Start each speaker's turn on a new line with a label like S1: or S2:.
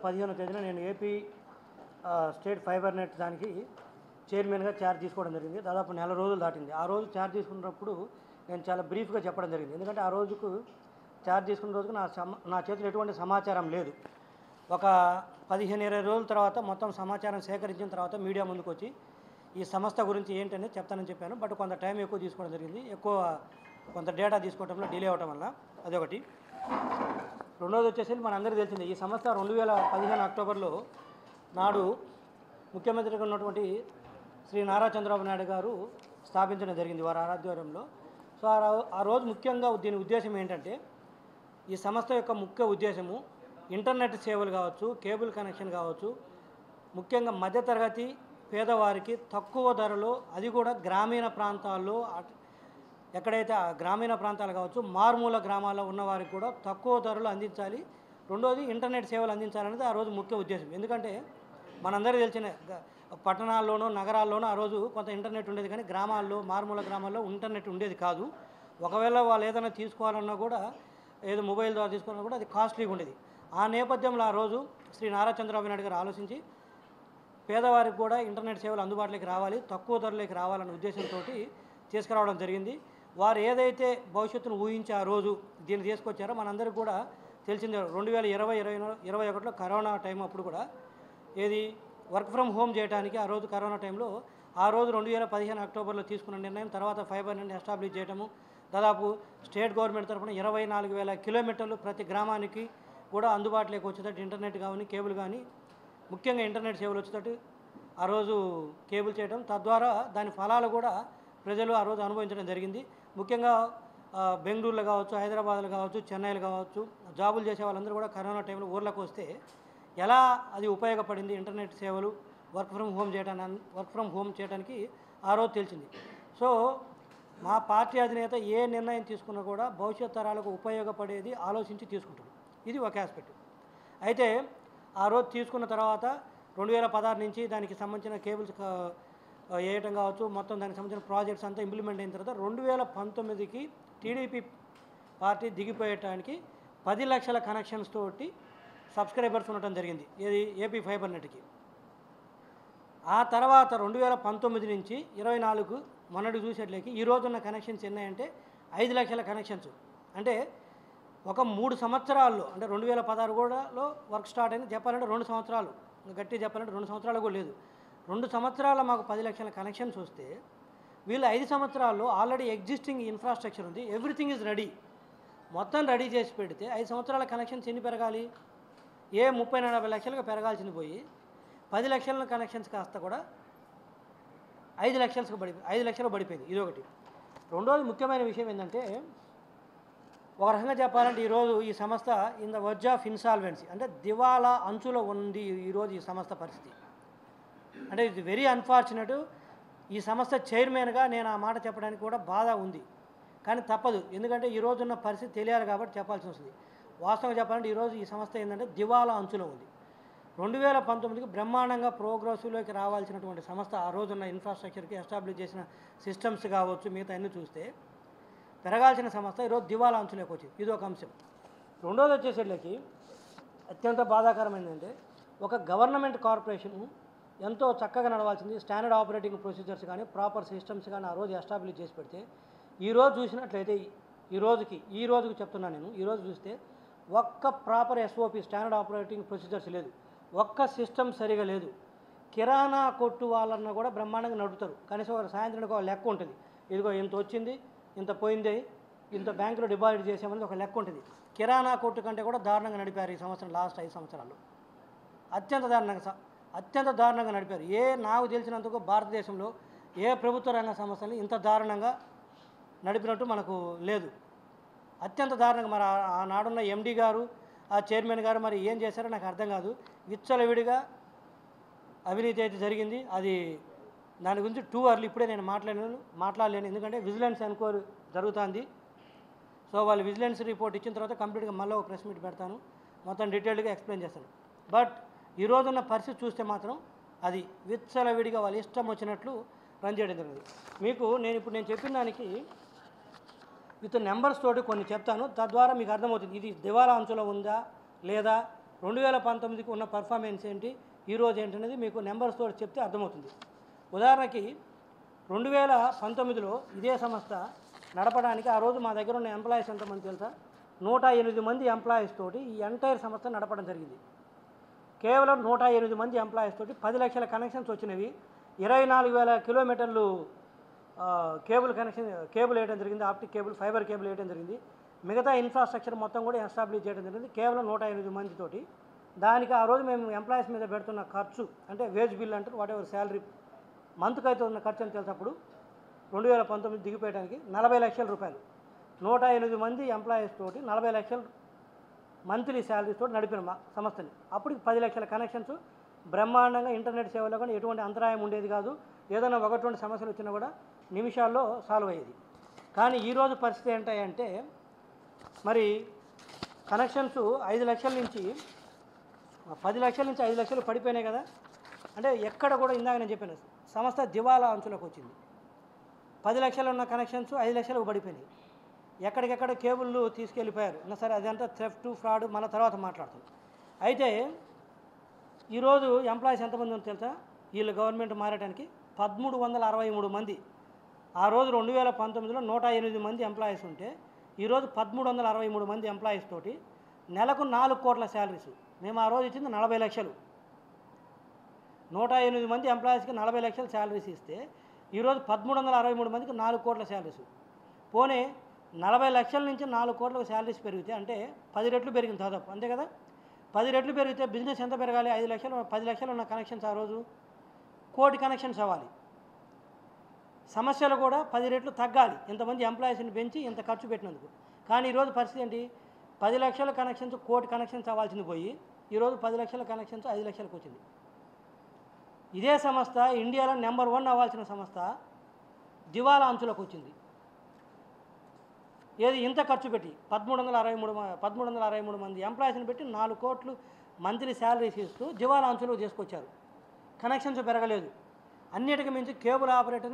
S1: 15వ తేదీన నేను ఏపీ స్టేట్ ఫైబర్ నెట్ దానికి చైర్మన్గా ఛార్జ్ తీసుకోవడం జరిగింది. దాదాపు నెల రోజులు దాటింది. ఆ రోజు ఛార్జ్ తీసుకున్నప్పుడు నేను చాలా బ్రీఫ్గా చెప్పడం జరిగింది. ఎందుకంటే ఆ రోజుకు ఛార్జ్ తీసుకున్న రోజుకు నా చేతిలో ఎటువంటి సమాచారం లేదు. ఒక 15-20 రోజుల తర్వాత మొత్తం సమాచారం సేకరించిన తర్వాత మీడియా ముందుకు వచ్చి ఈ సంస్థ గురించి ఏంటని చెప్తానని చెప్పాను. బట్ కొంత టైం ఎక్కువ తీసుకోవడం జరిగింది. కొంత డేటా తీసుకోవడంలో డిలే అవడం వల్ల అదొకటి. రెండోది వచ్చేసి మనందరికీ తెలిసింది, ఈ సంస్థ 2015 అక్టోబర్లో నాడు ముఖ్యమంత్రిగా ఉన్నటువంటి శ్రీ నారా చంద్రబాబు నాయుడు గారు స్థాపించడం జరిగింది వారి ఆధ్వర్యంలో. సో ఆ రోజు ముఖ్యంగా దీని ఉద్దేశం ఏంటంటే, ఈ సంస్థ యొక్క ముఖ్య ఉద్దేశము ఇంటర్నెట్ సేవలు కావచ్చు, కేబుల్ కనెక్షన్ కావచ్చు, ముఖ్యంగా మధ్యతరగతి పేదవారికి తక్కువ ధరలో, అది కూడా గ్రామీణ ప్రాంతాల్లో, ఎక్కడైతే గ్రామీణ ప్రాంతాలు కావచ్చు, మారుమూల గ్రామాల్లో ఉన్నవారికి కూడా తక్కువ ధరలో అందించాలి. రెండోది ఇంటర్నెట్ సేవలు అందించాలనేది ఆ రోజు ముఖ్య ఉద్దేశం. ఎందుకంటే మనందరికీ తెలిసిన పట్టణాల్లోనూ నగరాల్లోనూ ఆ రోజు కొంత ఇంటర్నెట్ ఉండేది, కానీ గ్రామాల్లో, మారుమూల గ్రామాల్లో ఇంటర్నెట్ ఉండేది కాదు. ఒకవేళ వాళ్ళు ఏదైనా తీసుకోవాలన్నా కూడా, ఏదో మొబైల్ ద్వారా తీసుకోవాలన్నా కూడా అది కాస్ట్లీగా ఉండేది. ఆ నేపథ్యంలో ఆ రోజు శ్రీ నారా చంద్రబాబు నాయుడు గారు ఆలోచించి పేదవారికి కూడా ఇంటర్నెట్ సేవలు అందుబాటులోకి రావాలి, తక్కువ ధరలోకి రావాలనే ఉద్దేశంతో తీసుకురావడం జరిగింది. వారు ఏదైతే భవిష్యత్తును ఊహించి ఆ రోజు దీన్ని తీసుకొచ్చారో మనందరికీ కూడా తెలిసిందే. 2020-2021లో కరోనా టైం అప్పుడు కూడా ఏది వర్క్ ఫ్రమ్ హోమ్ చేయడానికి ఆ రోజు కరోనా టైంలో ఆ రోజు 2015 అక్టోబర్లో తీసుకున్న నిర్ణయం, తర్వాత ఫైబర్ నెట్ ఎస్టాబ్లిష్ చేయడము, దాదాపు స్టేట్ గవర్నమెంట్ తరఫున 24,000 కిలోమీటర్లు ప్రతి గ్రామానికి కూడా అందుబాటులోకి వచ్చేటట్టు ఇంటర్నెట్ కానీ కేబుల్ కానీ, ముఖ్యంగా ఇంటర్నెట్ సేవలు వచ్చేటట్టు ఆ రోజు కేబుల్ చేయడం, తద్వారా దాని ఫలాలు కూడా ప్రజలు ఆ రోజు అనుభవించడం జరిగింది. ముఖ్యంగా బెంగళూరులో కావచ్చు, హైదరాబాద్లో కావచ్చు, చెన్నైలో కావచ్చు, జాబులు చేసే వాళ్ళందరూ కూడా కరోనా టైంలో ఊర్లకు వస్తే ఎలా అది ఉపయోగపడింది ఇంటర్నెట్ సేవలు వర్క్ ఫ్రమ్ హోమ్ చేయడానికి ఆ రోజు తెలిసింది. సో మా పార్టీ అధినేత ఏ నిర్ణయం తీసుకున్నా కూడా భవిష్యత్ తరాలకు ఉపయోగపడేది ఆలోచించి తీసుకుంటాడు. ఇది ఒక ఆస్పెక్ట్. అయితే ఆ రోజు తీసుకున్న తర్వాత 2016 నుంచి దానికి సంబంధించిన కేబుల్స్ వేయటం కావచ్చు, మొత్తం దానికి సంబంధించిన ప్రాజెక్ట్స్ అంతా ఇంప్లిమెంట్ అయిన తర్వాత 2019కి టీడీపీ పార్టీ దిగిపోయటానికి 10 లక్షల కనెక్షన్స్ తోటి సబ్స్క్రైబర్స్ ఉండటం జరిగింది, ఏది ఏపీ ఫైబర్ నెట్కి. ఆ తర్వాత 2019 నుంచి 24 మొన్నటి చూసేట్లకి ఈ రోజున్న కనెక్షన్స్ ఎన్నాయంటే 5 లక్షల కనెక్షన్స్. అంటే ఒక 3 సంవత్సరాల్లో, అంటే 2016 కూడాలో వర్క్ స్టార్ట్ అయింది, చెప్పాలంటే 2 సంవత్సరాలు, గట్టి చెప్పాలంటే 2 సంవత్సరాలు కూడా లేదు. 2 సంవత్సరాల మాకు 10 లక్షల కనెక్షన్స్ వస్తే, వీళ్ళు 5 సంవత్సరాల్లో ఆల్రెడీ ఎగ్జిస్టింగ్ ఇన్ఫ్రాస్ట్రక్చర్ ఉంది, ఎవ్రీథింగ్ ఈజ్ రెడీ, మొత్తం రెడీ చేసి పెడితే 5 సంవత్సరాల కనెక్షన్స్ ఎన్ని పెరగాలి? 30-40 లక్షలుగా పెరగాల్సింది పోయి 10 లక్షల కనెక్షన్స్ కాస్త కూడా 5 లక్షలు పడిపోయింది. ఇదొకటి. రెండోది ముఖ్యమైన విషయం ఏంటంటే, ఒక రకంగా చెప్పాలంటే ఈరోజు ఈ సంస్థ in the verge of insolvency, అంటే దివాలా అంచులో ఉంది ఈరోజు ఈ సంస్థ పరిస్థితి. అంటే ఇది వెరీ అన్ఫార్చునేట్. ఈ సంస్థ చైర్మన్గా నేను ఆ మాట చెప్పడానికి కూడా బాధ ఉంది, కానీ తప్పదు. ఎందుకంటే ఈరోజున్న పరిస్థితి తెలియాలి కాబట్టి చెప్పాల్సి వస్తుంది. వాస్తవంగా చెప్పాలంటే ఈరోజు ఈ సంస్థ ఏంటంటే దివాలా అంచులో ఉంది. 2019కి బ్రహ్మాండంగా ప్రోగ్రెసివ్లోకి రావాల్సినటువంటి సంస్థ, ఆ రోజున్న ఇన్ఫ్రాస్ట్రక్చర్కి ఎస్టాబ్లిష్ చేసిన సిస్టమ్స్ కావచ్చు, మిగతా అన్నీ చూస్తే పెరగాల్సిన సంస్థ ఈరోజు దివాలా అంచులోకి వచ్చింది. ఇది ఒక అంశం. రెండోది వచ్చేసరికి అత్యంత బాధాకరమైనది ఏంటంటే, ఒక గవర్నమెంట్ కార్పొరేషన్ ఎంతో చక్కగా నడవాల్సింది, స్టాండర్డ్ ఆపరేటింగ్ ప్రొసీజర్స్ కానీ ప్రాపర్ సిస్టమ్స్ కానీ ఆ రోజు ఎస్టాబ్లిష్ చేసి పెడితే, ఈరోజు చూసినట్లయితే ఈ రోజుకి చెప్తున్నాను నేను, ఈరోజు చూస్తే ఒక్క proper SOP standard operating procedures లేదు, ఒక్క సిస్టమ్ సరిగా లేదు. కిరాణా కొట్టు వాళ్ళన్నా కూడా బ్రహ్మాండంగా నడుపుతారు, కనీసం ఒక సాయంత్రానికి ఒక లెక్క ఉంటుంది, ఇదిగో ఇంత వచ్చింది, ఇంత పోయింది, ఇంత బ్యాంకులో డిపాజిట్ చేసామని ఒక లెక్క ఉంటుంది. కిరాణా కొట్టు కంటే కూడా దారుణంగా నడిపారు ఈ సంవత్సరం, లాస్ట్ 5 సంవత్సరాలు అత్యంత దారుణంగా నడిపారు. నాకు తెలిసినందుకు భారతదేశంలో ఏ ప్రభుత్వ రంగ సంస్థని ఇంత దారుణంగా నడిపినట్టు మనకు లేదు. అత్యంత దారుణంగా మరి ఆనాడున్న ఎండీ గారు, ఆ చైర్మన్ గారు మరి ఏం చేశారో నాకు అర్థం కాదు. విచ్చలవిడిగా అవినీతి అయితే జరిగింది. అది దాని గురించి టూ అర్లీ ఇప్పుడే నేను మాట్లాడలేను, ఎందుకంటే విజిలెన్స్ ఎన్క్వైరీ జరుగుతుంది. సో వాళ్ళు విజిలెన్స్ రిపోర్ట్ ఇచ్చిన తర్వాత కంప్లీట్గా మళ్ళీ ఒక ప్రెస్ మీట్ పెడతాను, మొత్తం డీటెయిల్డ్గా ఎక్స్ప్లెయిన్ చేస్తాను. బట్ ఈరోజున్న పరిస్థితి చూస్తే మాత్రం అది విచ్చలవిడిగా వాళ్ళు ఇష్టం వచ్చినట్లు రన్ చేయడం జరిగింది. మీకు నేను చెప్పిన దానికి విత్ నెంబర్స్ తోటి కొన్ని చెప్తాను, తద్వారా మీకు అర్థమవుతుంది ఇది దివాలా అంచులో ఉందా లేదా, 2019కి ఉన్న పర్ఫార్మెన్స్ ఏంటి, ఈరోజు ఏంటనేది మీకు నెంబర్స్తో చెప్తే అర్థమవుతుంది. ఉదాహరణకి 2019లో ఇదే సంస్థ నడపడానికి ఆ రోజు మా దగ్గర ఉన్న ఎంప్లాయీస్ ఎంతమంది తెలుసా? 108 మంది ఎంప్లాయీస్ తోటి ఈ ఎంటైర్ సంస్థ నడపడం జరిగింది. కేవలం 108 మంది ఎంప్లాయీస్ తోటి 10 లక్షల కనెక్షన్స్ వచ్చినవి. 24,000 కిలోమీటర్లు కేబుల్ వేయడం జరిగింది. ఆప్టిక్ కేబుల్, ఫైబర్ కేబుల్ వేయడం జరిగింది. మిగతా ఇన్ఫ్రాస్ట్రక్చర్ మొత్తం కూడా ఎస్టాబ్లిష్ చేయడం జరిగింది కేవలం 108 మందితోటి. దానికి ఆ రోజు మేము ఎంప్లాయీస్ మీద పెడుతున్న ఖర్చు అంటే వేజ్ బిల్ అంటారు, వాట్ ఎవర్ శాలరీ మంత్కి అయితే ఉన్న ఖర్చు అని తెలిసినప్పుడు 2019 దిగిపోయడానికి 40 లక్షల రూపాయలు. 108 మంది ఎంప్లాయీస్ తోటి 40 లక్షలు మంత్లీ శాలరీస్ తోటి నడిపిన మా సంస్థని. అప్పటికి 10 లక్షల కనెక్షన్స్ బ్రహ్మాండంగా ఇంటర్నెట్ సేవలో కానీ ఎటువంటి అంతరాయం ఉండేది కాదు. ఏదైనా 1-2 సమస్యలు వచ్చినా కూడా నిమిషాల్లో సాల్వ్ అయ్యేది. కానీ ఈరోజు పరిస్థితి ఏంటంటే మరి కనెక్షన్స్ 5 లక్షల నుంచి 10 లక్షల నుంచి 5 లక్షలు పడిపోయినాయి కదా. అంటే ఎక్కడ కూడా ఇందాక నేను చెప్పాను సంస్థ దివాలా అంచులకు వచ్చింది. 10 లక్షలు ఉన్న కనెక్షన్స్ 5 లక్షలకు పడిపోయినాయి. ఎక్కడికెక్కడ కేబుల్లు తీసుకెళ్ళిపోయారు. ఇంకా సరే అదంతా థెఫ్ట్ ఫ్రాడ్ మన తర్వాత మాట్లాడుతాం. అయితే ఈరోజు ఎంప్లాయీస్ ఎంతమంది ఉందో తెలుసా? వీళ్ళు గవర్నమెంట్ మారడానికి 1363 మంది. ఆ రోజు 2019లో 108 మంది ఎంప్లాయీస్ ఉంటే ఈరోజు 1363 మంది ఎంప్లాయీస్ తోటి నెలకు 4 కోట్ల శాలరీస్. మేము ఆ రోజు ఇచ్చింది 40 లక్షలు. 108 మంది ఎంప్లాయీస్కి 40 లక్షలు శాలరీస్ ఇస్తే ఈరోజు 1363 మందికి 4 కోట్ల శాలరీస్. పోనీ 40 లక్షల నుంచి 4 కోట్లకు శాలరీస్ పెరిగితే అంటే 10 రెట్లు పెరిగింది దాదాపు, అంతే కదా. 10 రెట్లు పెరిగితే బిజినెస్ ఎంత పెరగాలి? 5 లక్షలు 10 లక్షలు ఉన్న కనెక్షన్స్ ఆ రోజు 1 కోటి కనెక్షన్స్ అవ్వాలి. సమస్యలు కూడా 10 రెట్లు తగ్గాలి ఇంతమంది ఎంప్లాయీస్ని పెంచి ఇంత ఖర్చు పెట్టినందుకు. కానీ ఈరోజు పరిస్థితి ఏంటి? 10 లక్షల కనెక్షన్స్ 1 కోటి కనెక్షన్స్ అవ్వాల్సింది పోయి ఈరోజు 10 లక్షల కనెక్షన్స్ 5 లక్షలకు వచ్చింది. ఇదే సంస్థ ఇండియాలో నెంబర్ 1 అవ్వాల్సిన సంస్థ దివాలా అంచులకు వచ్చింది. ఏది ఇంత ఖర్చు పెట్టి 1363 మంది ఎంప్లాయీస్ని పెట్టి 4 కోట్లు మంత్లీ శాలరీస్ ఇస్తూ దివాలా అంచులకు చేసుకొచ్చారు. కనెక్షన్స్ పెరగలేదు. అన్నిటికీ మించి కేబుల్ ఆపరేటర్